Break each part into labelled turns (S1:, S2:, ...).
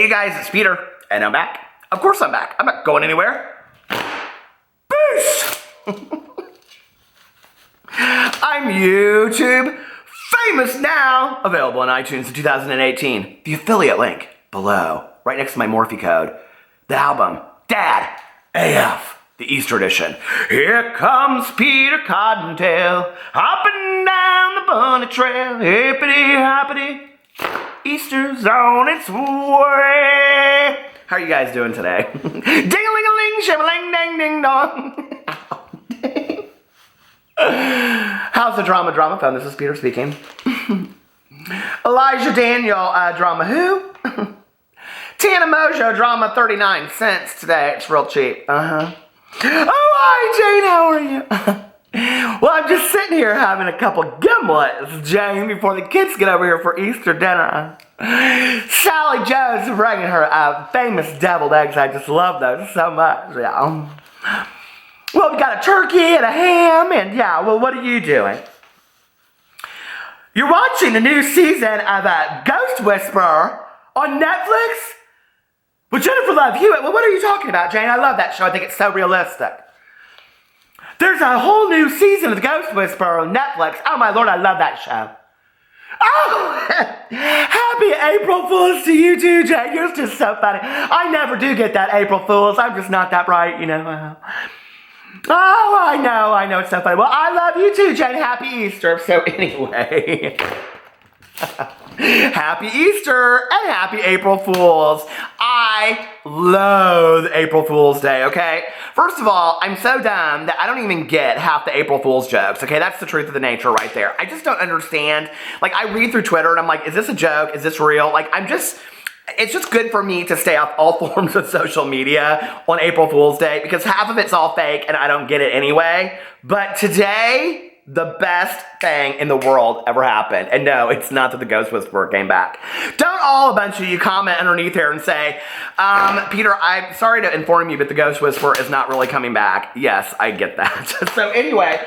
S1: Hey you guys, it's Peter, and I'm back. Of course I'm back. I'm not going anywhere. Peace! I'm YouTube famous now. Available on iTunes in 2018. The affiliate link below, right next to my Morphe code. The album, Dad AF, the Easter edition. Here comes Peter Cottontail, hopping down the bunny trail. Hippity hoppity, Easter's on its way. How are you guys doing today? Ding-a-ling-a-ling, shim-a-ling, ding-ding-dong. How's the drama phone? This is Peter speaking. Elijah Daniel, drama who? Tana Mojo, drama 39 cents today. It's real cheap. Oh, hi, Jane. How are you? Well, I'm just sitting here having a couple gimlets, Jane, before the kids get over here for Easter dinner. Sally Joe's bringing her famous deviled eggs. I just love those so much. Yeah. Well, we got a turkey and a ham, and yeah, well, what are you doing? You're watching the new season of Ghost Whisperer on Netflix? With Jennifer Love Hewitt. Well, what are you talking about, Jane? I love that show. I think it's so realistic. There's a whole new season of The Ghost Whisperer on Netflix. Oh, my Lord, I love that show. Oh, happy April Fools to you too, Jane. You're just so funny. I never do get that April Fools. I'm just not that bright, you know. Oh, I know. It's so funny. Well, I love you too, Jane. Happy Easter. So anyway, happy Easter and happy April Fools. I loathe April Fool's Day, okay? First of all, I'm so dumb that I don't even get half the April Fool's jokes, okay? That's the truth of the nature right there. I just don't understand. Like, I read through Twitter and I'm like, is this a joke? Is this real? Like, it's just good for me to stay off all forms of social media on April Fool's Day because half of it's all fake and I don't get it anyway. But today, the best thing in the world ever happened. And no, it's not that the Ghost Whisperer came back. Don't all a bunch of you comment underneath here and say, Peter, I'm sorry to inform you, but the Ghost Whisperer is not really coming back. Yes, I get that. So anyway,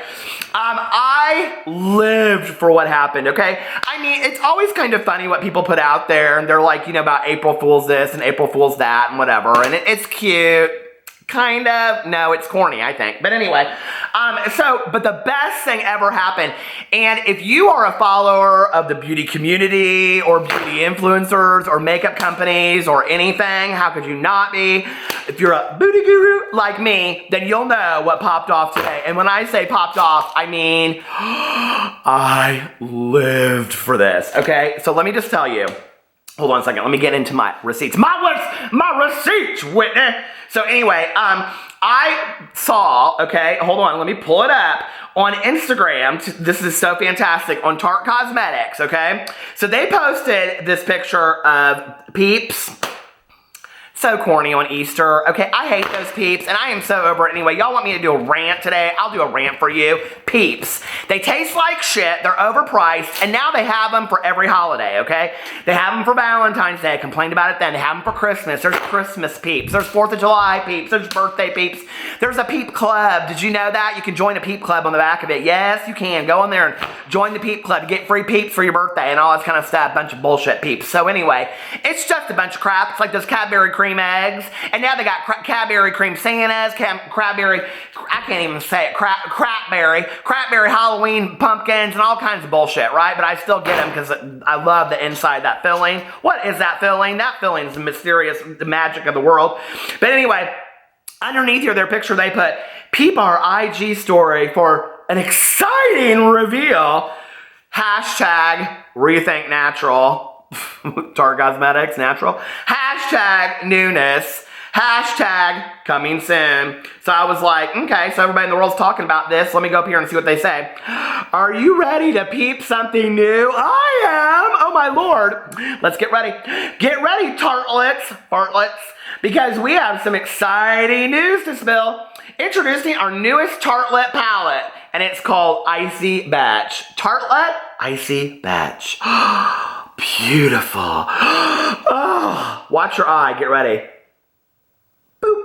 S1: I lived for what happened, okay? I mean, it's always kind of funny what people put out there, and they're like, you know, about April Fool's this and April Fool's that and whatever, and it's cute. Kind of. No, it's corny, I think. But anyway, but the best thing ever happened, and if you are a follower of the beauty community or beauty influencers or makeup companies or anything, how could you not be? If you're a booty guru like me, then you'll know what popped off today. And when I say popped off, I mean, I lived for this, okay? So let me just tell you. Hold on a second. Let me get into my receipts. My receipts, Whitney. So anyway, I saw, okay, hold on. Let me pull it up on Instagram. This is so fantastic. On Tarte Cosmetics, okay? So they posted this picture of Peeps. So corny on Easter. Okay, I hate those Peeps, and I am so over it anyway. Y'all want me to do a rant today? I'll do a rant for you. Peeps. They taste like shit. They're overpriced, and now they have them for every holiday, okay? They have them for Valentine's Day. I complained about it then. They have them for Christmas. There's Christmas Peeps. There's 4th of July Peeps. There's birthday Peeps. There's a Peep Club. Did you know that? You can join a Peep Club on the back of it. Yes, you can. Go in there and join the Peep Club to get free Peeps for your birthday and all this kind of stuff. Bunch of bullshit Peeps. So anyway, it's just a bunch of crap. It's like those Cadbury cream eggs, and now they got Cadbury cream Santas, Cadbury, I can't even say it, crapberry Halloween pumpkins, and all kinds of bullshit, right? But I still get them because I love the inside, that filling. What is that filling? That filling is the mysterious, the magic of the world. But anyway, underneath here, their picture, they put, peep our IG story for an exciting reveal. Hashtag rethink natural. Char Cosmetics, natural. Hashtag newness. Hashtag coming soon. So I was like, okay, so everybody in the world's talking about this. Let me go up here and see what they say. Are you ready to peep something new? I am. Oh my Lord. Let's get ready. Get ready, tartlets, because we have some exciting news to spill. Introducing our newest tartlet palette, and it's called Icy Batch. Tartlet Icy Batch. Beautiful. Oh, watch your eye. Get ready. Boop.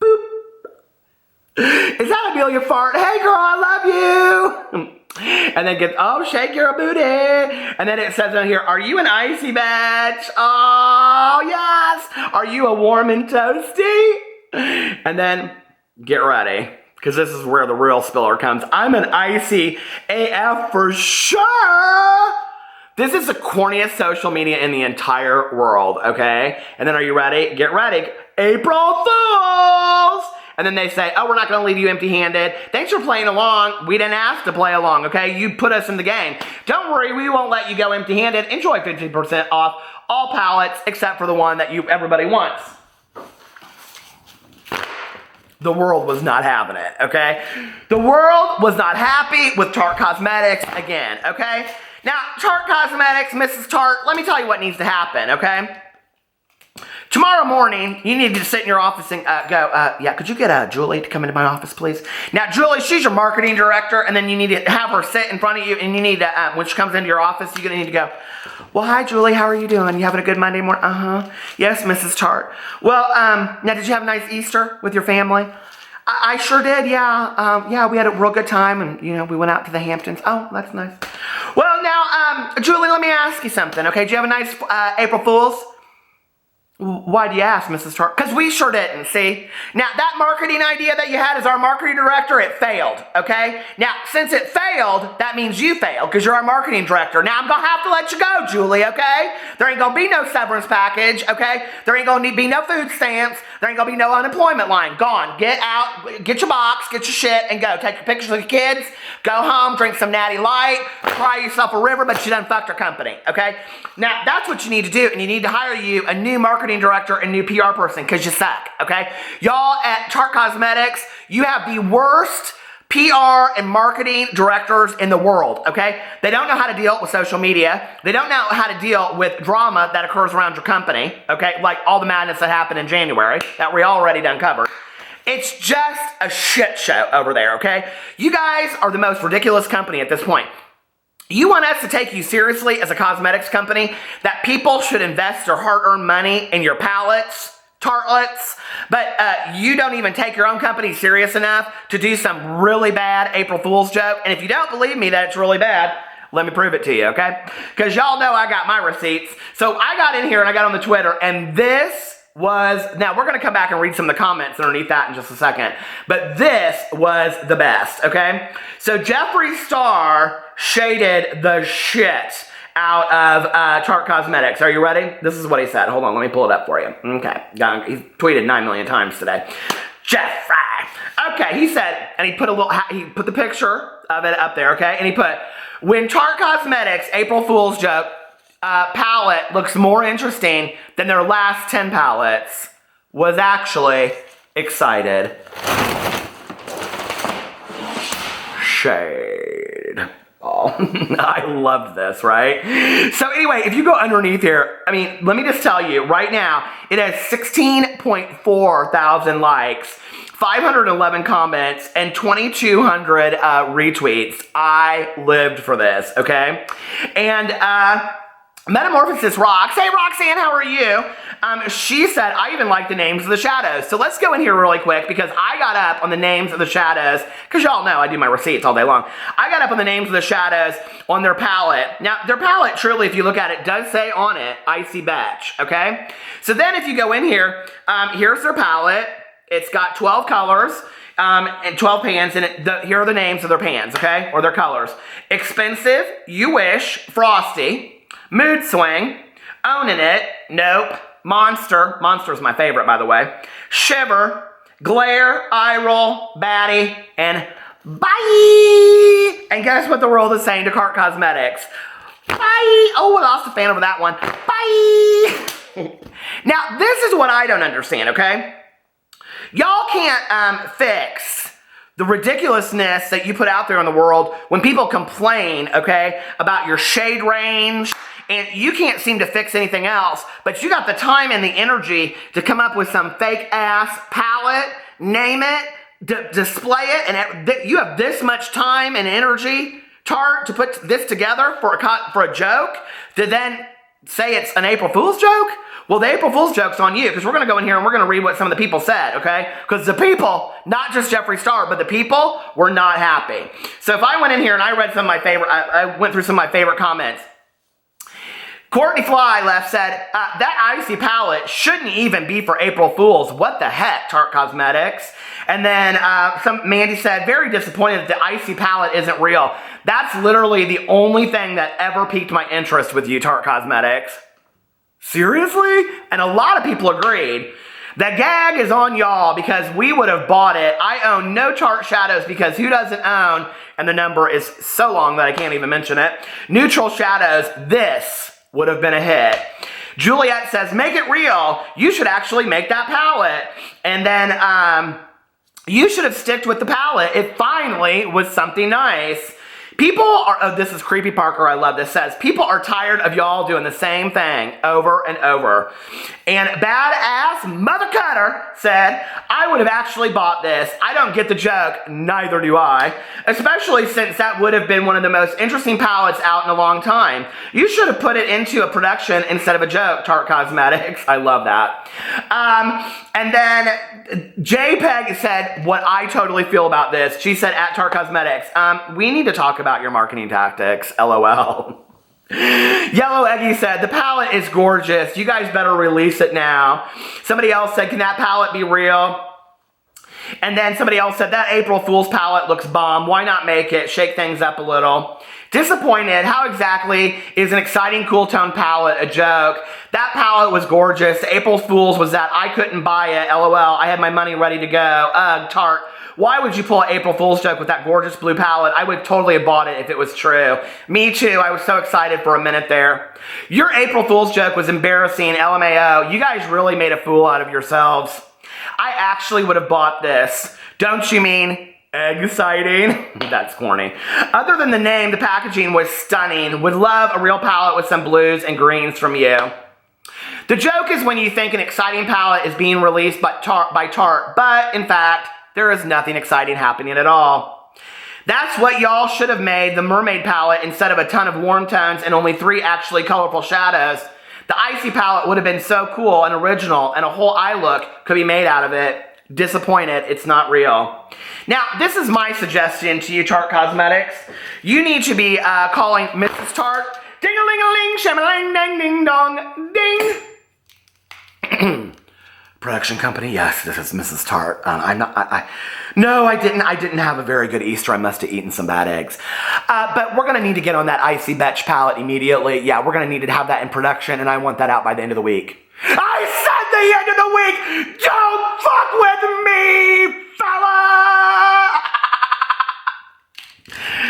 S1: Boop. Is that Amelia Fart? Hey, girl, I love you. And then shake your booty. And then it says on here, are you an icy batch? Oh, yeah. Are you a warm and toasty? And then get ready, because this is where the real spiller comes. I'm an icy AF for sure. This is the corniest social media in the entire world, okay? And then are you ready? Get ready. April Fools! And then they say, oh, we're not going to leave you empty-handed. Thanks for playing along. We didn't ask to play along, okay? You put us in the game. Don't worry, we won't let you go empty-handed. Enjoy 15% off all palettes except for the one that everybody wants. The world was not having it, okay? The world was not happy with Tarte Cosmetics again, okay? Now, Char Cosmetics, Mrs. Tarte, let me tell you what needs to happen, okay? Tomorrow morning, you need to sit in your office and yeah, could you get Julie to come into my office, please? Now, Julie, she's your marketing director, and then you need to have her sit in front of you, and you need to, when she comes into your office, you're going to need to go, well, hi, Julie, how are you doing? You having a good Monday morning? Uh-huh. Yes, Mrs. Tarte. Well, now, did you have a nice Easter with your family? I sure did, yeah. Yeah, we had a real good time, and, you know, we went out to the Hamptons. Oh, that's nice. Well, now, Julie, let me ask you something, okay? Did you have a nice April Fool's? Why do you ask, Mrs. Tarte? Because we sure didn't, see? Now, that marketing idea that you had as our marketing director, it failed, okay? Now, since it failed, that means you failed because you're our marketing director. Now, I'm going to have to let you go, Julie, okay? There ain't going to be no severance package, okay? There ain't going to be no food stamps. There ain't going to be no unemployment line. Gone. Get out, get your box, get your shit, and go. Take your pictures of your kids, go home, drink some Natty Light, cry yourself a river, but you done fucked your company, okay? Now, that's what you need to do, and you need to hire you a new marketing director and new PR person because you suck, okay? Y'all at Char Cosmetics, you have the worst PR and marketing directors in the world, okay? They don't know how to deal with social media. They don't know how to deal with drama that occurs around your company, okay? Like all the madness that happened in January that we already done covered. It's just a shit show over there, okay? You guys are the most ridiculous company at this point. You want us to take you seriously as a cosmetics company, that people should invest their hard-earned money in your palettes, tartlets, but you don't even take your own company serious enough to do some really bad April Fool's joke. And if you don't believe me that it's really bad, let me prove it to you, okay? Because y'all know I got my receipts. So I got in here and I got on the Twitter, and this was, now we're going to come back and read some of the comments underneath that in just a second, but this was the best, okay? So Jeffree Star shaded the shit out of Tarte Cosmetics. Are you ready? This is what he said. Hold on, let me pull it up for you. Okay, he tweeted 9 million times today. Jeffree. Okay, he said, and he put the picture of it up there, okay? And he put, when Tarte Cosmetics April Fool's joke palette looks more interesting than their last 10 palettes, was actually excited. Shade. Oh, I love this, right? So anyway, if you go underneath here, I mean, let me just tell you, right now, it has 16.4 thousand likes, 511 comments, and 2,200 retweets. I lived for this, okay? And, Metamorphosis Rocks. Hey, Roxanne, how are you? She said, I even like the names of the shadows. So let's go in here really quick because I got up on the names of the shadows because y'all know I do my receipts all day long. I got up on the names of the shadows on their palette. Now, their palette, truly, if you look at it, does say on it, Icy Batch, okay? So then if you go in here, here's their palette. It's got 12 colors. And 12 pans, and here are the names of their pans, okay? Or their colors. Expensive, You Wish, Frosty, Mood Swing, Owning It, Nope, Monster's my favorite, by the way, Shiver, Glare, Eye Roll, Batty, and Bye! And guess what the world is saying to Char Cosmetics? Bye! Oh, I lost a fan over that one. Bye! Now, this is what I don't understand, okay? Y'all can't fix the ridiculousness that you put out there in the world when people complain, okay, about your shade range, and you can't seem to fix anything else, but you got the time and the energy to come up with some fake-ass palette, name it, display it, and you have this much time and energy, Tarte, to put this together for a joke, to then say it's an April Fool's joke? Well, the April Fool's joke's on you, because we're going to go in here and we're going to read what some of the people said, okay? Because the people, not just Jeffree Star, but the people were not happy. So if I went in here and I read some of my favorite, I went through some of my favorite comments. Courtney Fly left said, that icy palette shouldn't even be for April Fools. What the heck, Tarte Cosmetics? And then Mandy said, very disappointed that the icy palette isn't real. That's literally the only thing that ever piqued my interest with you, Tarte Cosmetics. Seriously? And a lot of people agreed. The gag is on y'all because we would have bought it. I own no Tarte shadows because who doesn't own, and the number is so long that I can't even mention it, neutral shadows. This would have been a hit. Juliet says, make it real. You should actually make that palette. And then you should have sticked with the palette. It finally was something nice. People are, oh, this is Creepy Parker, I love this, says, people are tired of y'all doing the same thing over and over. And Badass Mother Cutter said, I would have actually bought this. I don't get the joke, neither do I. Especially since that would have been one of the most interesting palettes out in a long time. You should have put it into a production instead of a joke, Tarte Cosmetics. I love that. And then JPEG said what I totally feel about this. She said at Tarte Cosmetics, we need to talk about your marketing tactics, LOL. Yellow Eggy said, the palette is gorgeous. You guys better release it now. Somebody else said, can that palette be real? And then somebody else said, that April Fool's palette looks bomb. Why not make it? Shake things up a little. Disappointed. How exactly is an exciting, cool tone palette a joke? That palette was gorgeous. April Fool's was that I couldn't buy it. LOL. I had my money ready to go. Ugh, Tarte. Why would you pull an April Fool's joke with that gorgeous blue palette? I would totally have bought it if it was true. Me too. I was so excited for a minute there. Your April Fool's joke was embarrassing. LMAO. You guys really made a fool out of yourselves. I actually would have bought this. Don't you mean exciting? That's corny. Other than the name, the packaging was stunning. Would love a real palette with some blues and greens from you. The joke is when you think an exciting palette is being released by Tarte, but in fact, there is nothing exciting happening at all. That's what y'all should have made the mermaid palette instead of a ton of warm tones and only 3 actually colorful shadows. The icy palette would have been so cool and original, and a whole eye look could be made out of it. Disappointed, it's not real. Now, this is my suggestion to you, Char Cosmetics. You need to be calling Mrs. Tarte, ding-a-ling-a-ling, sham-a-lang-dang-ding-dong, ding. Production company, yes, this is Mrs. Tarte. No, I didn't have a very good Easter. I must have eaten some bad eggs. But we're gonna need to get on that icy betch palette immediately. Yeah, we're gonna need to have that in production, and I want that out by the end of the week. I said the end of the week! Don't fuck with me, fella!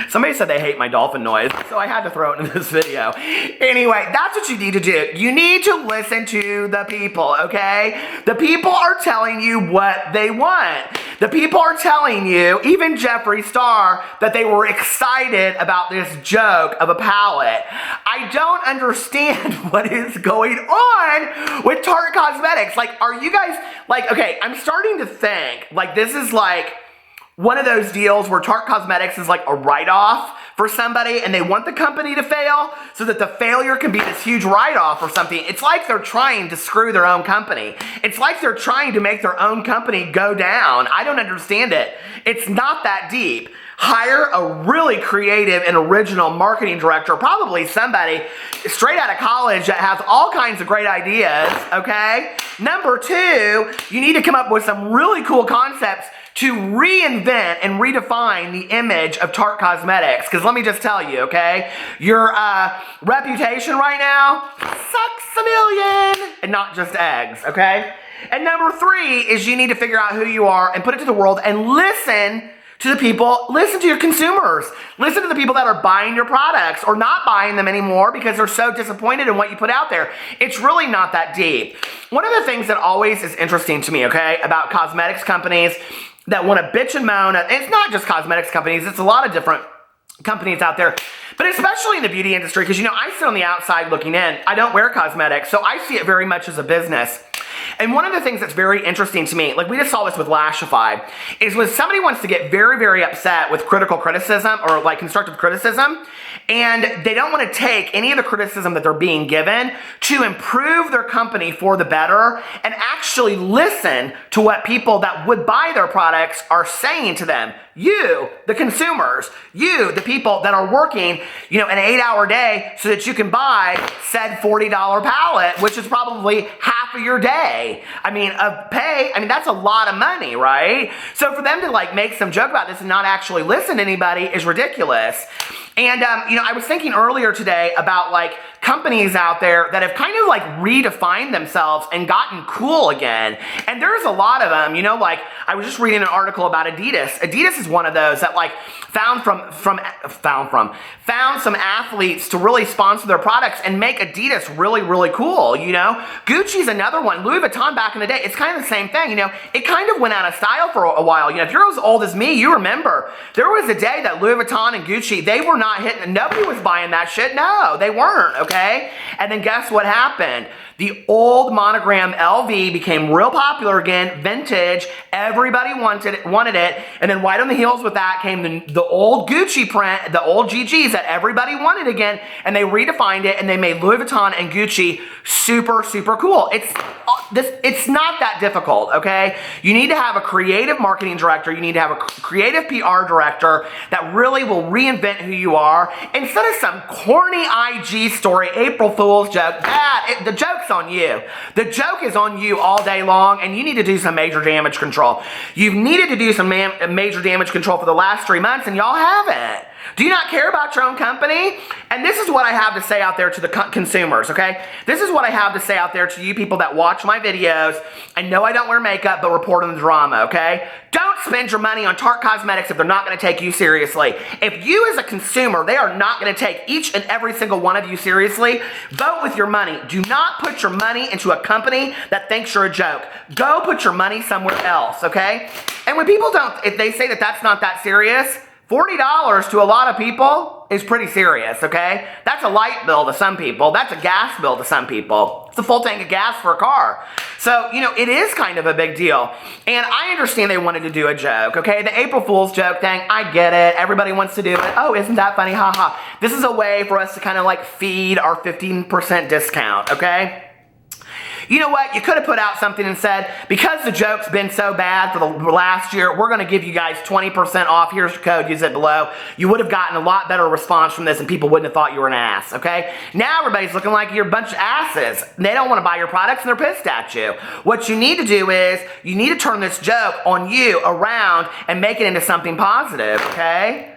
S1: Somebody said they hate my dolphin noise, so I had to throw it in this video. Anyway, that's what you need to do. You need to listen to the people, okay? The people are telling you what they want. The people are telling you, even Jeffree Star, that they were excited about this joke of a palette. I don't understand what is going on with Tarte Cosmetics. Like, are you guys, like, okay, I'm starting to think, like, this is like one of those deals where Tarte Cosmetics is like a write-off for somebody and they want the company to fail so that the failure can be this huge write-off or something. It's like they're trying to screw their own company. It's like they're trying to make their own company go down. I don't understand it. It's not that deep. Hire a really creative and original marketing director, probably somebody straight out of college that has all kinds of great ideas, okay? Number 2, you need to come up with some really cool concepts to reinvent and redefine the image of Tarte Cosmetics. Because let me just tell you, okay? Your reputation right now sucks a million and not just eggs, okay? And number 3 is you need to figure out who you are and put it to the world and listen to the people, listen to your consumers. Listen to the people that are buying your products or not buying them anymore because they're so disappointed in what you put out there. It's really not that deep. One of the things that always is interesting to me, okay, about cosmetics companies that want to bitch and moan, and it's not just cosmetics companies, it's a lot of different companies out there, but especially in the beauty industry, because, you know, I sit on the outside looking in. I don't wear cosmetics, so I see it very much as a business. And one of the things that's very interesting to me, like we just saw this with Lashify, is when somebody wants to get very, very upset with critical criticism or like constructive criticism, And they don't want to take any of the criticism that they're being given to improve their company for the better and actually listen to what people that would buy their products are saying to them. You, the consumers, you, the people that are working, an 8-hour day so that you can buy said $40 palette, which is probably half of your day. Of pay, that's a lot of money, right? So for them to make some joke about this and not actually listen to anybody is ridiculous. And, I was thinking earlier today about companies out there that have kind of redefined themselves and gotten cool again. And there's a lot of them, I was just reading an article about Adidas. Adidas is one of those that found some athletes to really sponsor their products and make Adidas really, really cool, Gucci's another one. Louis Vuitton back in the day, it's kind of the same thing, It kind of went out of style for a while. If you're as old as me, you remember there was a day that Louis Vuitton and Gucci, they were not hitting, nobody was buying that shit. No, they weren't, okay? And then guess what happened? The old monogram LV became real popular again, vintage. Everybody wanted it. And then right on the heels with that came the old Gucci print, the old GGs that everybody wanted again. And they redefined it and they made Louis Vuitton and Gucci super, super cool. It's not that difficult, okay? You need to have a creative marketing director. You need to have a creative PR director that really will reinvent who you are. Instead of some corny IG story, April Fool's joke, the joke's on you. The joke is on you all day long, and you need to do some major damage control. You've needed to do some major damage control for the last 3 months, and y'all haven't. Do you not care about your own company? And this is what I have to say out there to the consumers, okay? This is what I have to say out there to you people that watch my videos. I know I don't wear makeup, but report on the drama, okay? Don't spend your money on Tarte Cosmetics if they're not going to take you seriously. If you as a consumer, they are not going to take each and every single one of you seriously, vote with your money. Do not put your money into a company that thinks you're a joke. Go put your money somewhere else, okay? And when people if they say that that's not that serious, $40 to a lot of people is pretty serious, okay? That's a light bill to some people. That's a gas bill to some people. It's a full tank of gas for a car. So, it is kind of a big deal. And I understand they wanted to do a joke, okay? The April Fool's joke thing, I get it. Everybody wants to do it. Oh, isn't that funny? Ha ha. This is a way for us to kind of feed our 15% discount, okay? You know what? You could have put out something and said, because the joke's been so bad for the last year, we're going to give you guys 20% off. Here's your code. Use it below. You would have gotten a lot better response from this and people wouldn't have thought you were an ass, okay? Now everybody's looking like you're a bunch of asses. They don't want to buy your products and they're pissed at you. What you need to do is you need to turn this joke on you around and make it into something positive, okay?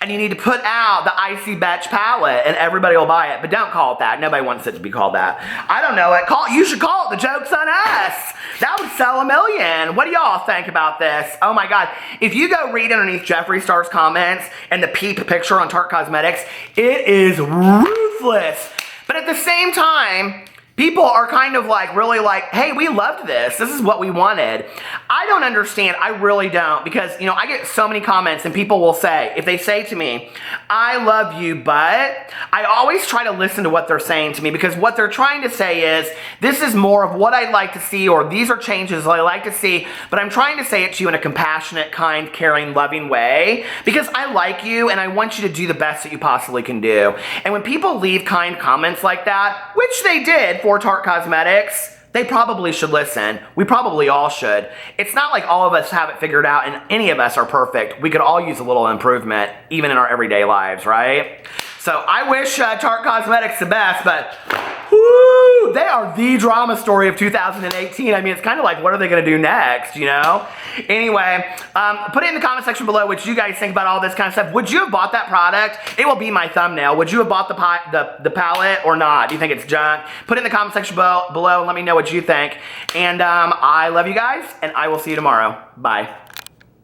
S1: And you need to put out the Icy Batch palette and everybody will buy it. But don't call it that. Nobody wants it to be called that. I don't know it. You should call it The Joke's on Us. That would sell 1 million. What do y'all think about this? Oh my God. If you go read underneath Jeffree Star's comments and the peep picture on Tarte Cosmetics, it is ruthless. But at the same time, people are kind of really hey, we loved this. This is what we wanted. I don't understand. I really don't. Because, I get so many comments and people will say, if they say to me, I love you, but I always try to listen to what they're saying to me because what they're trying to say is, this is more of what I'd like to see or these are changes I like to see, but I'm trying to say it to you in a compassionate, kind, caring, loving way because I like you and I want you to do the best that you possibly can do. And when people leave kind comments like that, which they did for Tarte Cosmetics, they probably should listen. We probably all should. It's not like all of us have it figured out and any of us are perfect. We could all use a little improvement, even in our everyday lives, right? So I wish Tarte Cosmetics the best, but whoo, they are the drama story of 2018. It's kind of like, what are they going to do next, Anyway, put it in the comment section below what you guys think about all this kind of stuff. Would you have bought that product? It will be my thumbnail. Would you have bought the palette or not? Do you think it's junk? Put it in the comment section below and let me know what you think. And I love you guys, and I will see you tomorrow. Bye.